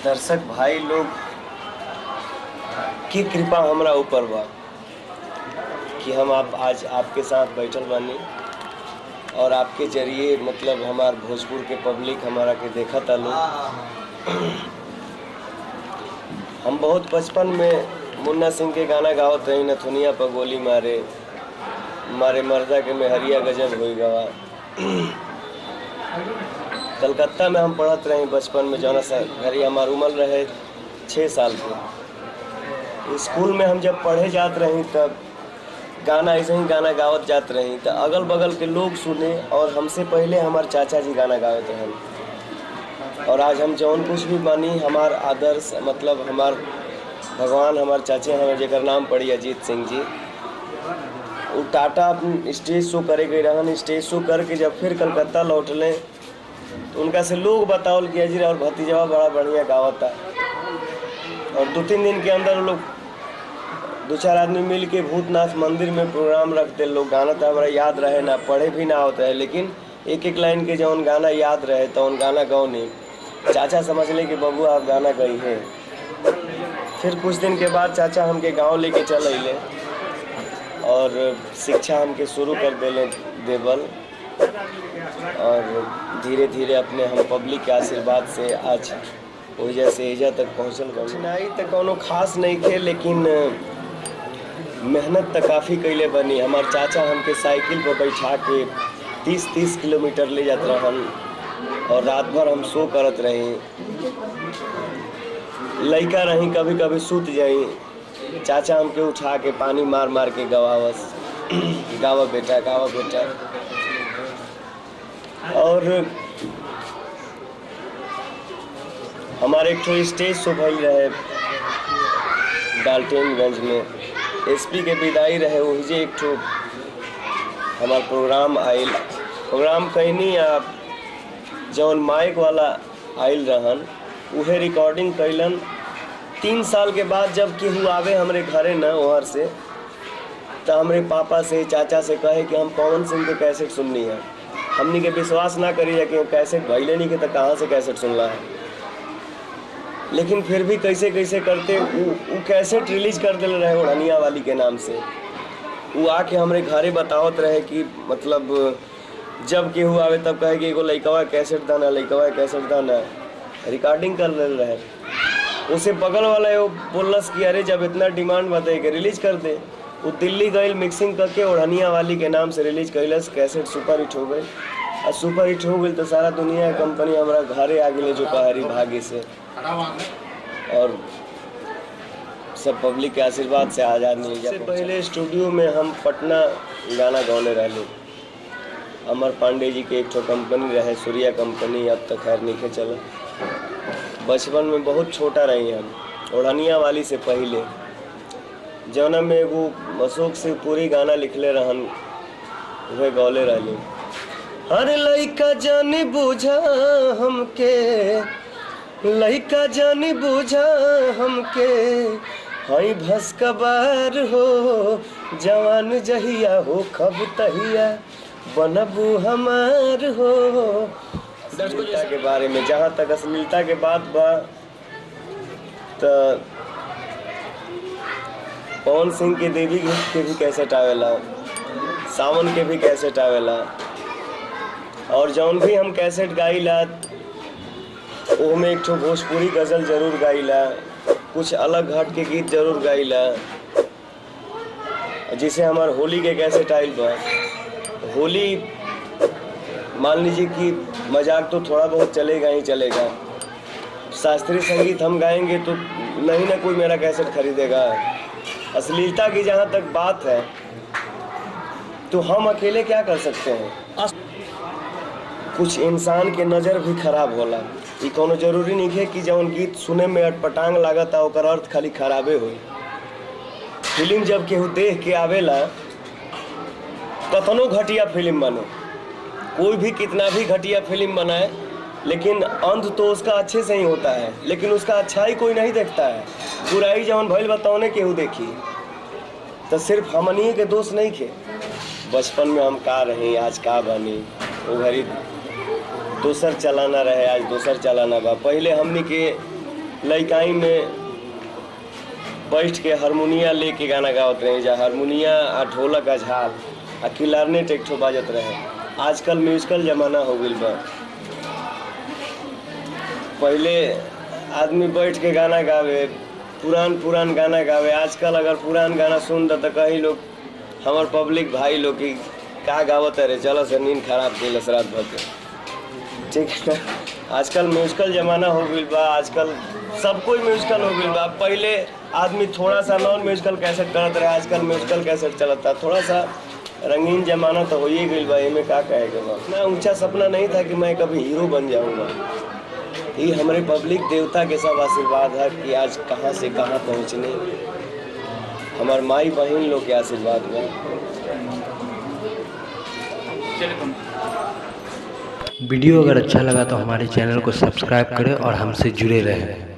दर्शक भाई लोग की कृपा हमरा ऊपर बा कि हम आज आपके साथ बैठल बानी और आपके जरिए मतलब हमार भोजपुर के पब्लिक हमारा के देखा था लोग। हम बहुत बचपन में मुन्ना सिंह के गाना गावत रही, नथुनिया पर गोली मारे मारे मर्दा के मेहरिया गजब हो गवा। कलकत्ता में हम पढ़त रही बचपन में, जौना सा घरी हमार उम्र रहे 6 साल के। स्कूल में हम जब पढ़े जात रही तब गाना ऐसे ही गाना गावत जात रही तो अगल बगल के लोग सुने और हमसे पहले हमार चाचा जी गाना गावत रहन। और आज हम जौन कुछ भी बानी हमार आदर्श मतलब हमार भगवान हमार चाचे हमें जेकर नाम पड़ी अजीत सिंह जी, वो टाटा स्टेज शो करे गए रहन। स्टेज शो करके जब फिर कलकत्ता लौटले तो उनका से लोग बतावल कि अजी और भतीजवा बड़ा बढ़िया गावता। और 2-3 दिन के अंदर लोग 2-4 आदमी मिल के भूतनाथ मंदिर में प्रोग्राम रखते लोग। गाना तो हमारा याद रहे ना, पढ़े भी ना होता है, लेकिन एक एक लाइन के जौन गाना याद रहे तो उन गाना गाओ नहीं। चाचा समझ ले कि बबू आप गाना गई हैं। फिर कुछ दिन के बाद चाचा हमके गांव लेके चल अइले और शिक्षा हमके शुरू कर देवल। और धीरे धीरे अपने हम पब्लिक के आशीर्वाद से आज वजह से एजा तक पहुँचल। कठिनाई तो कोनो खास नहीं थे, लेकिन मेहनत तो काफ़ी कैले बनी। हमार चाचा हमके साइकिल पर बैठा के 30-30 किलोमीटर ले जात रहन और रात भर हम सो करत रही। लड़का रही कभी कभी सूत जाई, चाचा हमके उठा के पानी मार मार के गवावस, गावा बेटा गावा बेटा। और हमारे एक ठो स्टेज शो भइल रहे डाल्टनगंज में, एसपी के विदाई रहे, वही एक ठो हमार प्रोग्राम आयल। प्रोग्राम कहनी आप जौन माइक वाला आयल रहन उहे रिकॉर्डिंग कैलन। 3 साल के बाद जब केहू आवे हमरे घरे न वहाँ से तो हमरे पापा से चाचा से कहे कि हम पवन सिंह के कैसेट सुननी है। हमनी के विश्वास ना करिए कि कैसेट भइले नहीं के तो कहाँ से कैसेट सुनला है, लेकिन फिर भी कैसे कैसे करते वो कैसेट रिलीज कर दिल रहे ओढ़निया वाली के नाम से। वो आके हमरे घरे बतावत रहे कि मतलब जब केहू आवे तब कहे कि एगो लइकवा कैसेट दाना लइकवा कैसेट दाना रिकॉर्डिंग कर दिल रहे। उसे बगल वाला वो बोलस कि अरे जब इतना डिमांड बताए कि रिलीज कर दे। वो दिल्ली गई मिक्सिंग करके ओढ़निया वाली के नाम से रिलीज कैलस। कैसेट सुपर हिट हो गई और सुपर हिट हो गई तो सारा दुनिया की कंपनी हमारा घरे आ गई जो कहरी भाग्य से। और सब पब्लिक के आशीर्वाद से आज़ाद नहीं। सबसे पहले स्टूडियो में हम पटना गाना गौने रहे। अमर पांडे जी के एक ठो कंपनी रहे सूर्या कंपनी, अब तक खैर नहीं चला। बचपन में बहुत छोटा रही हम, ओढ़निया वाली से पहले जौना में एगो अशोक से पूरी गाना लिखले रहन वह गौले रहली। हर लइका जानी बुझा हमके, लइका जानी बुझा हमके, हई भस्कबार हो जवान जहिया हो खब तहिया बनबू हमार हो। अश्लीलता के बारे में जहाँ तक अश्लीलता के बात बा तो पवन सिंह के देवी के भी कैसेट आवेला, सावन के भी कैसेट आवेला। और जौन भी हम कैसेट गाइला वो में एक ठो भोजपुरी गज़ल जरूर गाइला, कुछ अलग हट के गीत जरूर गाइला। जिसे हमार होली के कैसेट आइल बा। होली मान लीजिए कि मजाक तो थोड़ा बहुत चलेगा ही चलेगा, शास्त्रीय संगीत हम गाएंगे तो नहीं ना कोई मेरा कैसेट खरीदेगा। अश्लीलता की जहाँ तक बात है तो हम अकेले क्या कर सकते हैं। कुछ इंसान के नज़र भी खराब होला। ये कोनो जरूरी नहीं है कि जौन गीत सुने में अटपटांग लागता ओकर अर्थ खाली खराबे हो। फिल्म जब केहू देख के आवेला कतनो घटिया फिल्म बने, कोई भी कितना भी घटिया फिल्म बनाए, लेकिन अंत तो उसका अच्छे से ही होता है, लेकिन उसका अच्छाई कोई नहीं देखता है। बुराई जौन भइल बताओने केहू देखी तो सिर्फ हमनी के दोस्त नहीं थे। बचपन में हम का रहे आज का बनी, वो घड़ी दोसर चलाना रहे आज दोसर चलाना बा। पहले हमनी के लइकाई में बैठ के हारमोनिया लेके गाना गावत रहे, जा हारमोनिया आ ढोलक आ झाल आ क्लारनेट एक ठो बाजत रहे। आजकल म्यूजिकल जमाना हो गइल बा। पहले आदमी बैठ के गाना गावे, पुरान गाना गावे। आजकल अगर पुरान गाना सुन तो कहीं लोग हमार पब्लिक भाई लोग की का गावत है रे, चलो से नींद खराब कैलस रात भर के, ठीक है ना। आजकल म्यूजिकल जमाना हो गइल बा, आजकल सब कोई म्यूजिकल हो गइल बा। पहले आदमी थोड़ा सा नॉन म्यूजिकल कैसेट करत रहे, आजकल म्यूजिकल कैसेट चलता। थोड़ा सा रंगीन जमाना तो हो ही गइल बा, इनमें का कहेगा बा। इतना ऊंचा सपना नहीं था कि मैं कभी हीरो बन जाऊंगा। ये हमारे पब्लिक देवता के सब आशीर्वाद है कि आज कहाँ से कहाँ पहुँचने, हमारे माई बहन लोग के आशीर्वाद में। वीडियो अगर अच्छा लगा तो हमारे चैनल को सब्सक्राइब करें और हमसे जुड़े रहें।